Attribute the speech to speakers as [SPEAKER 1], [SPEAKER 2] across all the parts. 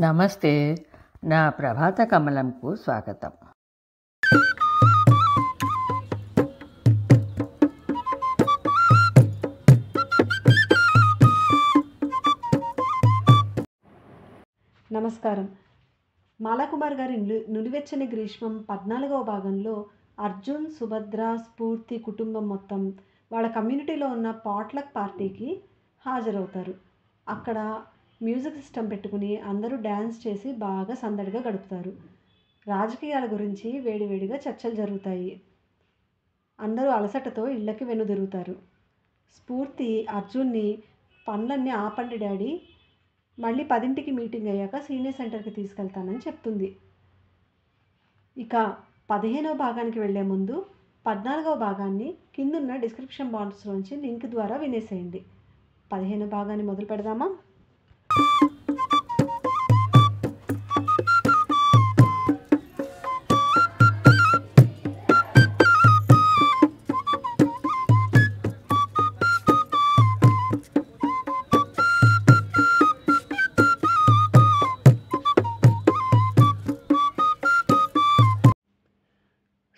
[SPEAKER 1] నమస్తే. నా ప్రభాత కమలంకు స్వాగతం.
[SPEAKER 2] నమస్కారం. మాలాకుమార్ గారి నులివెచ్చని గ్రీష్మం 14వ భాగంలో అర్జున్, సుభద్ర, స్ఫూర్తి కుటుంబం మొత్తం వాళ్ళ కమ్యూనిటీలో ఉన్న పాట్లక్ పార్టీకి హాజరవుతారు. అక్కడ మ్యూజిక్ సిస్టమ్ పెట్టుకుని అందరూ డ్యాన్స్ చేసి బాగా సందడిగా గడుపుతారు. రాజకీయాల గురించి వేడివేడిగా చర్చలు జరుగుతాయి. అందరూ అలసటతో ఇళ్ళకి వెనుదిరుగుతారు. స్ఫూర్తి అర్జున్ని పనులన్నీ ఆపండి డాడీ, మళ్ళీ 10ంటికి మీటింగ్ అయ్యాక సీనియర్ సెంటర్కి తీసుకెళ్తానని చెప్తుంది. ఇక 15వ భాగానికి వెళ్లే ముందు 14వ భాగాన్ని కిందున్న డిస్క్రిప్షన్ బాక్స్లోంచి లింక్ ద్వారా వినేసేయండి. 15వ భాగాన్ని మొదలు పెడదామా?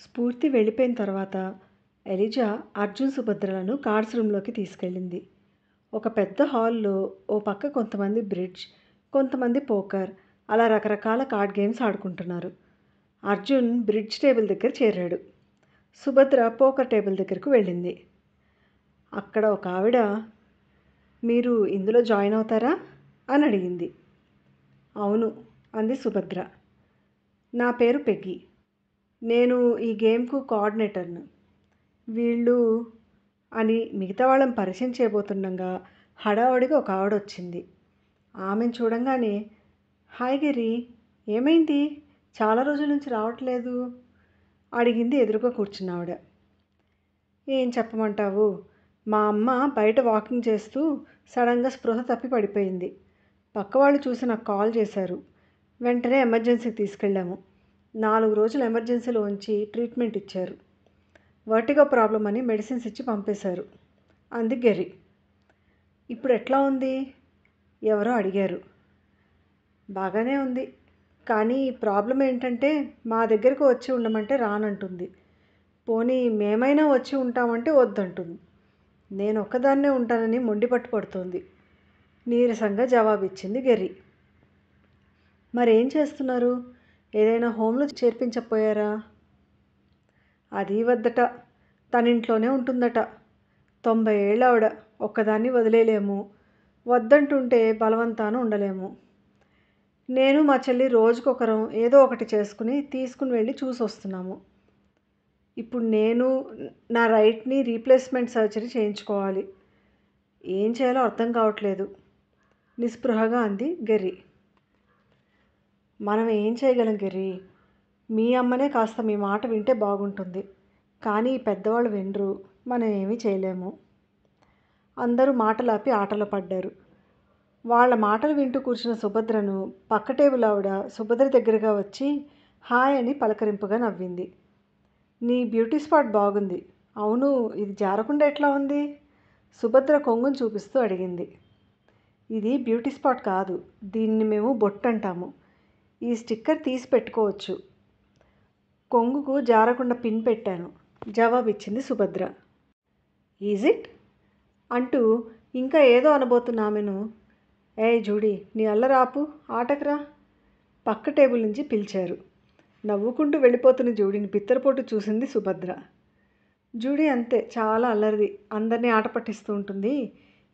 [SPEAKER 2] స్ఫూర్తి వెళ్ళిపోయిన తర్వాత ఎలిజా అర్జున్, సుభద్రలను కార్డ్స్ రూమ్లోకి తీసుకెళ్ళింది. ఒక పెద్ద హాల్లో ఓ పక్క కొంతమంది బ్రిడ్జ్, కొంతమంది పోకర్, అలా రకరకాల కార్డ్ గేమ్స్ ఆడుకుంటున్నారు. అర్జున్ బ్రిడ్జ్ టేబుల్ దగ్గర చేరాడు. సుభద్ర పోకర్ టేబుల్ దగ్గరకు వెళ్ళింది. అక్కడ ఒక ఆవిడ, మీరు ఇందులో జాయిన్ అవుతారా అని అడిగింది. అవును అంది సుభద్ర. నా పేరు పెగ్గి, నేను ఈ గేమ్కు కోఆర్డినేటర్ను. వీళ్ళు అని మిగతా వాళ్ళని పరిచయం చేయబోతుండగా హడావుడిగా ఒక ఆవిడ వచ్చింది. ఆమెను చూడంగానే, హాయ్ గిరి, ఏమైంది, చాలా రోజుల నుంచి రావట్లేదు అడిగింది ఎదురుగా కూర్చున్న ఆవిడ. ఏం చెప్పమంటావు, మా అమ్మ బయట వాకింగ్ చేస్తూ సడన్గా స్పృహ తప్పి పడిపోయింది. పక్క వాళ్ళు చూసి నాకు కాల్ చేశారు. వెంటనే ఎమర్జెన్సీకి తీసుకెళ్ళాము. 4 రోజులు ఎమర్జెన్సీలో ఉంచి ట్రీట్మెంట్ ఇచ్చారు. వర్టిగో ప్రాబ్లం అని మెడిసిన్స్ ఇచ్చి పంపేశారు అంది గెర్రీ. ఇప్పుడు ఎట్లా ఉంది ఎవరో అడిగారు. బాగానే ఉంది, కానీ ప్రాబ్లం ఏంటంటే మా దగ్గరకు వచ్చి ఉండమంటే రానంటుంది. పోనీ మేమైనా వచ్చి ఉంటామంటే వద్దంటుంది. నేను ఒక్కదాన్నే ఉంటానని మొండి పట్టుపడుతోంది నీరసంగా జవాబిచ్చింది గెర్రీ. మరేం చేస్తున్నారు, ఏదైనా హోమ్లో చేర్పించకపోయారా? అది వద్దట, తనింట్లోనే ఉంటుందట. 90 ఏళ్ళ ఆవిడ, ఒక్కదాన్ని వదిలేయలేము, వద్దంటుంటే బలవంతాన ఉండలేము. నేను మా చెల్లి రోజుకొకరం ఏదో ఒకటి చేసుకుని తీసుకుని వెళ్ళి చూసి వస్తున్నాము. ఇప్పుడు నేను నా రైట్ని రీప్లేస్మెంట్ సర్జరీ చేయించుకోవాలి. ఏం చేయాలో అర్థం కావట్లేదు నిస్పృహగా అంది గెర్రీ. మనం ఏం చేయగలం గెర్రీ, మీ అమ్మనే కాస్త మీ మాట వింటే బాగుంటుంది. కానీ పెద్దవాళ్ళు వినరు, మనం ఏమీ చేయలేము. అందరూ మాటలాపి ఆటలో పడ్డారు. వాళ్ళ మాటలు వింటూ కూర్చున్న సుభద్రను పక్క టేబుల్ ఆవిడ సుభద్ర దగ్గరగా వచ్చి హాయ్ అని పలకరింపుగా నవ్వింది. నీ బ్యూటీ స్పాట్ బాగుంది. అవును, ఇది జారకుండా ఎట్లా ఉంది? సుభద్ర కొంగును చూపిస్తూ అడిగింది. ఇది బ్యూటీ స్పాట్ కాదు, దీన్ని మేము బొట్టు అంటాము. ఈ స్టిక్కర్ తీసి పెట్టుకోవచ్చు. కొంగుకు జారకుండా పిన్ పెట్టాను జవాబిచ్చింది సుభద్ర. ఈజ్ ఇట్ అంటూ ఇంకా ఏదో అనబోతున్న ఆమెను, ఏయ్ జూడీ, నీ అల్లరాపు, ఆటకురా పక్క టేబుల్ నుంచి పిలిచారు. నవ్వుకుంటూ వెళ్ళిపోతున్న జూడీని బిత్తరపోటు చూసింది సుభద్ర. జూడీ అంతే, చాలా అల్లరిది, అందరినీ ఆట పట్టిస్తూ ఉంటుంది.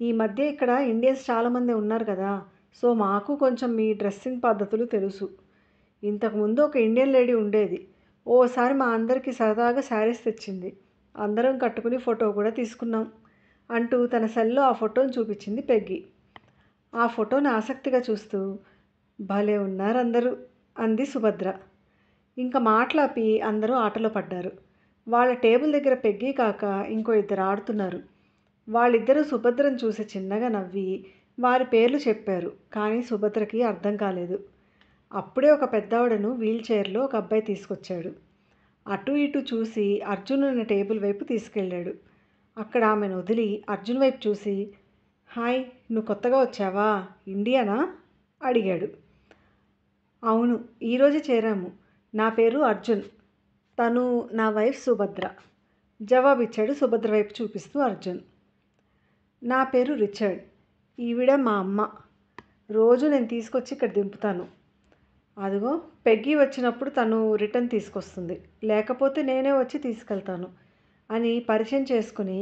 [SPEAKER 2] ఈ మధ్య ఇక్కడ ఇండియన్స్ చాలామంది ఉన్నారు కదా, సో మాకు కొంచెం మీ డ్రెస్సింగ్ పద్ధతులు తెలుసు. ఇంతకుముందు ఒక ఇండియన్ లేడీ ఉండేది. ఓసారి మా అందరికీ సరదాగా శారీస్ తెచ్చింది. అందరం కట్టుకుని ఫోటో కూడా తీసుకున్నాం అంటూ తన సెల్లో ఆ ఫోటోను చూపించింది పెగ్గి. ఆ ఫోటోని ఆసక్తిగా చూస్తూ, భలే ఉన్నారు అందరూ అంది సుభద్ర. ఇంకా మాట్లాపి అందరూ ఆటలో పడ్డారు. వాళ్ళ టేబుల్ దగ్గర పెగ్గి కాక ఇంకో 2 ఆడుతున్నారు. వాళ్ళిద్దరూ సుభద్రను చూసి చిన్నగా నవ్వి వారి పేర్లు చెప్పారు. కానీ సుభద్రకి అర్థం కాలేదు. అప్పుడే ఒక పెద్దావిడను వీల్ చైర్లో ఒక అబ్బాయి తీసుకొచ్చాడు. అటు ఇటు చూసి అర్జున్ ఉన్న టేబుల్ వైపు తీసుకెళ్ళాడు. అక్కడ ఆమెను వదిలి అర్జున్ వైపు చూసి, హాయ్, నువ్వు కొత్తగా వచ్చావా, ఇండియానా అడిగాడు. అవును, ఈరోజే చేరాము. నా పేరు అర్జున్. తను నా వైఫ్ సుభద్ర. జవాబిచ్చాడు సుభద్ర వైపు చూపిస్తూ అర్జున్. నా పేరు రిచర్డ్. ఈవిడ మా అమ్మ. రోజు నేను తీసుకొచ్చి ఇక్కడ దింపుతాను. అదిగో పెగ్గి వచ్చినప్పుడు తను రిటర్న్ తీసుకొస్తుంది, లేకపోతే నేనే వచ్చి తీసుకెళ్తాను అని పరిచయం చేసుకుని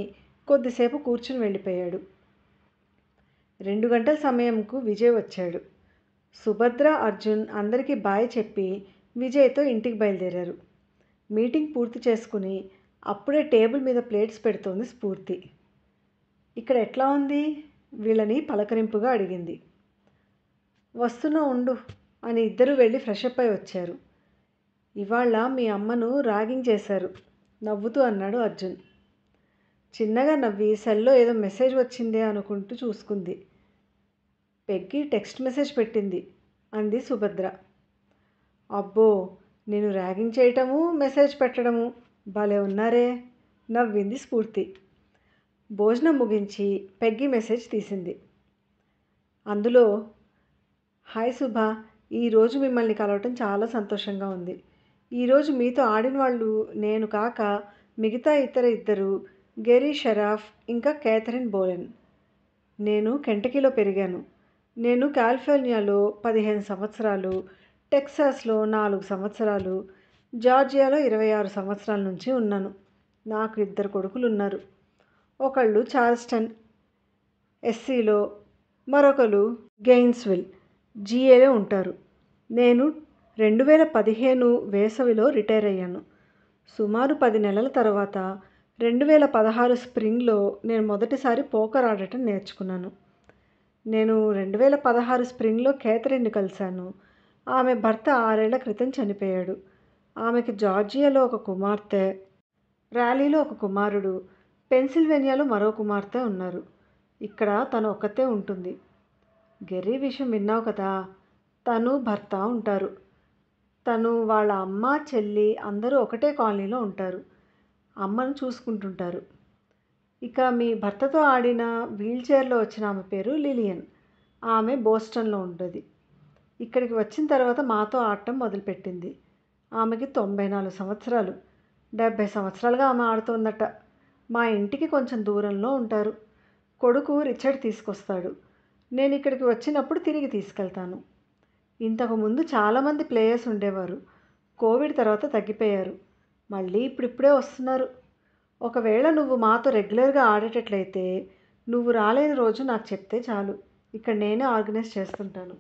[SPEAKER 2] కొద్దిసేపు కూర్చుని వెళ్ళిపోయాడు. 2 గంటల సమయంకు విజయ్ వచ్చాడు. సుభద్ర, అర్జున్ అందరికీ బాయ్ చెప్పి విజయ్తో ఇంటికి బయలుదేరారు. మీటింగ్ పూర్తి చేసుకుని అప్పుడే టేబుల్ మీద ప్లేట్స్ పెడుతోంది స్ఫూర్తి. ఇక్కడ ఎట్లా ఉంది వీళ్ళని పలకరింపుగా అడిగింది. వస్తున్నా ఉండు అని ఇద్దరూ వెళ్ళి ఫ్రెష్ అప్ అయి వచ్చారు. ఇవాళ మీ అమ్మను ర్యాగింగ్ చేశారు నవ్వుతూ అన్నాడు అర్జున్. చిన్నగా నవ్వి సెల్లో ఏదో మెసేజ్ వచ్చిందే అనుకుంటూ చూసుకుంది. పెగ్గి టెక్స్ట్ మెసేజ్ పెట్టింది అంది సుభద్ర. అబ్బో, నేను ర్యాగింగ్ చేయటము మెసేజ్ పెట్టడము భలే ఉన్నారే నవ్వింది స్ఫూర్తి. భోజనం ముగించి పెగ్గి మెసేజ్ తీసింది. అందులో, హాయ్ సుభా, ఈరోజు మిమ్మల్ని కలవటం చాలా సంతోషంగా ఉంది. ఈరోజు మీతో ఆడిన వాళ్ళు నేను కాక మిగతా ఇద్దరు గెరీ షరాఫ్ ఇంకా క్యాథరిన్ బోలెన్. నేను కెంటకీలో పెరిగాను. నేను కాలిఫోర్నియాలో 15 సంవత్సరాలు, టెక్సాస్లో 4 సంవత్సరాలు, జార్జియాలో 26 సంవత్సరాల నుంచి ఉన్నాను. నాకు 2 కొడుకులు ఉన్నారు. ఒకళ్ళు చార్ల్స్టన్ ఎస్సీలో, మరొకరు గెయిన్స్విల్ జిఏలో ఉంటారు. నేను 2015 వేసవిలో రిటైర్ అయ్యాను. సుమారు 10 నెలల తర్వాత 2016 స్ప్రింగ్లో నేను మొదటిసారి పోకర్ ఆడటం నేర్చుకున్నాను. నేను 2016 స్ప్రింగ్లో క్యాథరిన్ను కలిశాను. ఆమె భర్త 6 ఏళ్ల క్రితం చనిపోయాడు. ఆమెకి జార్జియాలో ఒక కుమార్తె, ర్యాలీలో ఒక కుమారుడు, పెన్సిల్వేనియాలో మరో కుమార్తె ఉన్నారు. ఇక్కడ తను ఒక్కతే ఉంటుంది. గెర్రీ విషయం విన్నావు కదా, తను భర్త ఉంటారు. తను వాళ్ళ అమ్మ, చెల్లి అందరూ ఒకటే కాలనీలో ఉంటారు. అమ్మను చూసుకుంటుంటారు. ఇక మీ భర్తతో ఆడిన వీల్చైర్లో వచ్చిన ఆమె పేరు లిలియన్. ఆమె బోస్టన్లో ఉంటుంది. ఇక్కడికి వచ్చిన తర్వాత మాతో ఆడటం మొదలుపెట్టింది. ఆమెకి 94 సంవత్సరాలు. 70 సంవత్సరాలుగా ఆమె ఆడుతోందట. మా ఇంటికి కొంచెం దూరంలో ఉంటారు. కొడుకు రిచర్డ్ తీసుకొస్తాడు. నేను ఇక్కడికి వచ్చినప్పుడు తిరిగి తీసుకెళ్తాను. ఇంతకుముందు చాలామంది ప్లేయర్స్ ఉండేవారు. కోవిడ్ తర్వాత తగ్గిపోయారు. మళ్ళీ ఇప్పుడిప్పుడే వస్తున్నారు. ఒకవేళ నువ్వు మాతో రెగ్యులర్గా ఆడేటట్లయితే నువ్వు రాలేని రోజు నాకు చెప్తే చాలు. ఇక్కడ నేనే ఆర్గనైజ్ చేస్తుంటాను.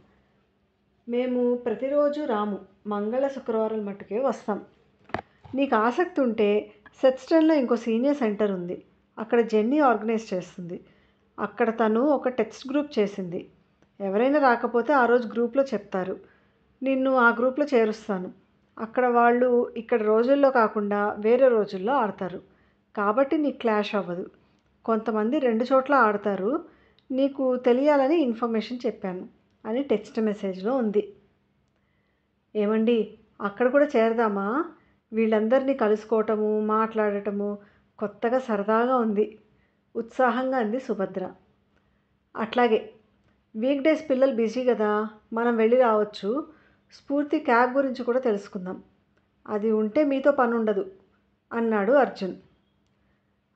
[SPEAKER 2] మేము ప్రతిరోజు రాము, మంగళ శుక్రవారాలు మట్టుకే వస్తాం. నీకు ఆసక్తి ఉంటే సెట్స్టన్లో ఇంకో సీనియర్ సెంటర్ ఉంది. అక్కడ జెన్నీ ఆర్గనైజ్ చేస్తుంది. అక్కడ తను ఒక టెక్స్ట్ గ్రూప్ చేసింది. ఎవరైనా రాకపోతే ఆ రోజు గ్రూప్లో చెప్తారు. నిన్ను ఆ గ్రూప్లో చేరుస్తాను. అక్కడ వాళ్ళు ఇక్కడ రోజుల్లో కాకుండా వేరే రోజుల్లో ఆడతారు. కాబట్టి నీకు క్లాష్ అవ్వదు. కొంతమంది 2 చోట్ల ఆడతారు. నీకు తెలియాలని ఇన్ఫర్మేషన్ చెప్పాను అని టెక్స్ట్ మెసేజ్లో ఉంది. ఏమండి, అక్కడ కూడా చేరదామా? వీళ్ళందరినీ కలుసుకోవటము, మాట్లాడటము కొత్తగా సరదాగా ఉంది ఉత్సాహంగా అంది సుభద్ర. అట్లాగే, వీక్ డేస్ పిల్లలు బిజీ కదా, మనం వెళ్ళి రావచ్చు. స్ఫూర్తి క్యాబ్ గురించి కూడా తెలుసుకుందాం. అది ఉంటే మీతో పని ఉండదు అన్నాడు అర్జున్.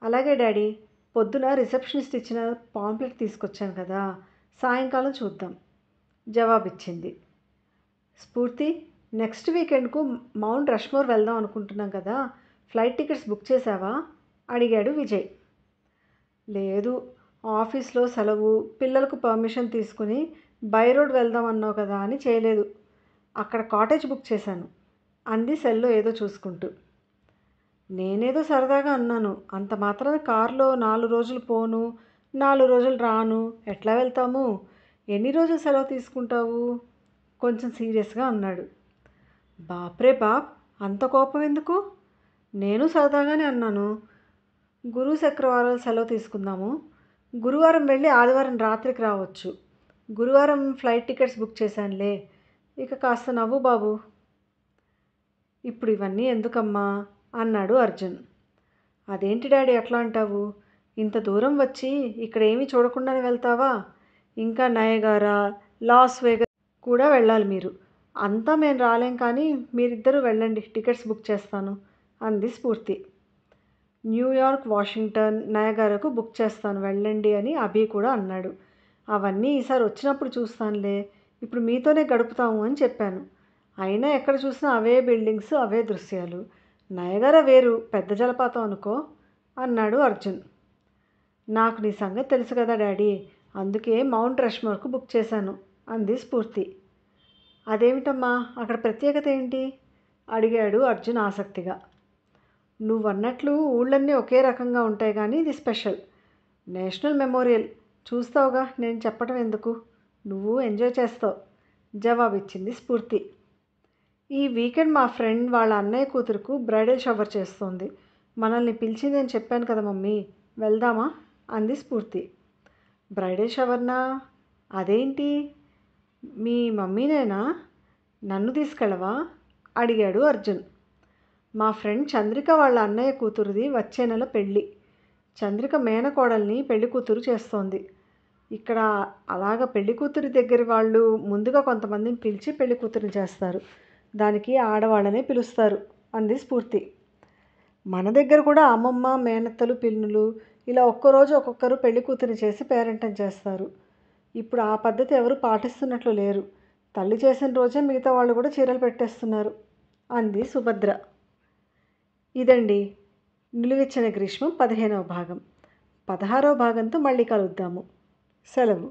[SPEAKER 2] అలాగే డాడీ, పొద్దున రిసెప్షనిస్ట్ ఇచ్చిన పాంప్లెట్ తీసుకొచ్చాను కదా, సాయంకాలం చూద్దాం జవాబిచ్చింది. స్ఫూర్తి, నెక్స్ట్ వీకెండ్కు మౌంట్ రష్మోర్ వెళ్దాం అనుకుంటున్నాం కదా, ఫ్లైట్ టికెట్స్ బుక్ చేసావా అడిగాడు విజయ్. లేదు, ఆఫీస్లో సెలవు, పిల్లలకు పర్మిషన్ తీసుకుని బై రోడ్ వెళ్దాం అన్నావు కదా అని చేయలేదు. అక్కడ కాటేజ్ బుక్ చేశాను అంది సెల్లో ఏదో చూసుకుంటూ. నేనేదో సరదాగా అన్నాను. అంత మాత్రాన కారులో 4 రోజులు పోను, 4 రోజులు రాను ఎట్లా వెళ్తాము? ఎన్ని రోజులు సెలవు తీసుకుంటావు? కొంచెం సీరియస్గా అన్నాడు. బాప్రే బాప్, అంత కోపం ఎందుకు? నేను సరదాగానే అన్నాను. గురు శుక్రవారాలు సెలవు తీసుకుందాము. గురువారం వెళ్ళి ఆదివారం రాత్రికి రావచ్చు. గురువారం ఫ్లైట్ టికెట్స్ బుక్ చేశానులే. ఇక కాస్త నవ్వు బాబు. ఇప్పుడు ఇవన్నీ ఎందుకమ్మా అన్నాడు అర్జున్. అదేంటి డాడీ అట్లా అంటావు? ఇంత దూరం వచ్చి ఇక్కడ ఏమీ చూడకుండానే వెళ్తావా? ఇంకా నయగారా, లాస్ వేగస్ కూడా వెళ్ళాలి మీరు. అంతా మేము రాలేం కానీ మీరిద్దరూ వెళ్ళండి, టికెట్స్ బుక్ చేస్తాను అంది స్ఫూర్తి. న్యూయార్క్, వాషింగ్టన్, నయగారకు బుక్ చేస్తాను వెళ్ళండి అని అభి కూడా అన్నాడు. అవన్నీ ఈసారి వచ్చినప్పుడు చూస్తానులే, ఇప్పుడు మీతోనే గడుపుతాము అని చెప్పాను. అయినా ఎక్కడ చూసినా అవే బిల్డింగ్స్, అవే దృశ్యాలు. నయగార వేరు, పెద్ద జలపాతం అనుకో అన్నాడు అర్జున్. నాకు నీ సంగతి తెలుసు కదా డాడీ, అందుకే మౌంట్ రష్మోర్కు బుక్ చేశాను అంది స్ఫూర్తి. అదేమిటమ్మా, అక్కడ ప్రత్యేకత ఏంటి అడిగాడు అర్జున్ ఆసక్తిగా. నువ్వన్నట్లు ఊళ్ళన్నీ ఒకే రకంగా ఉంటాయి కానీ ఇది స్పెషల్. National memorial. చూస్తావుగా, నేను చెప్పటం ఎందుకు, నువ్వు ఎంజాయ్ చేస్తావు జవాబిచ్చింది స్ఫూర్తి. ఈ వీకెండ్ మా ఫ్రెండ్ వాళ్ళ అన్నయ్య కూతురుకు బ్రైడల్ షవర్ చేస్తోంది. మనల్ని పిలిచింది అని చెప్పాను కదా మమ్మీ, వెళ్దామా అంది స్ఫూర్తి. బ్రైడల్ షవర్నా? అదేంటి, మీ మమ్మీనేనా, నన్ను తీసుకెళ్ళవా అడిగాడు అర్జున్. మా ఫ్రెండ్ చంద్రిక వాళ్ళ అన్నయ్య కూతురుది వచ్చే నెల పెళ్ళి. చంద్రిక మేనకోడల్ని పెళ్లి కూతురు చేస్తోంది. ఇక్కడ అలాగ పెళ్లి కూతురి దగ్గర వాళ్ళు ముందుగా కొంతమందిని పిలిచి పెళ్లి కూతురిని చేస్తారు. దానికి ఆడవాళ్ళనే పిలుస్తారు అంది స్ఫూర్తి. మన దగ్గర కూడా అమ్మమ్మ, మేనత్తలు, పిన్నులు ఇలా ఒక్కరోజు ఒక్కొక్కరు పెళ్లి కూతురిని చేసి పేరెంటం చేస్తారు. ఇప్పుడు ఆ పద్ధతి ఎవరు పాటిస్తున్నట్లు లేరు. తల్లి చేసిన రోజే మిగతా వాళ్ళు కూడా చీరలు పెట్టేస్తున్నారు అంది సుభద్ర. ఇదండి నిలువెచ్చని గ్రీష్మం 15వ భాగం. 16వ భాగంతో మళ్ళీ కలుద్దాము. సెలవు.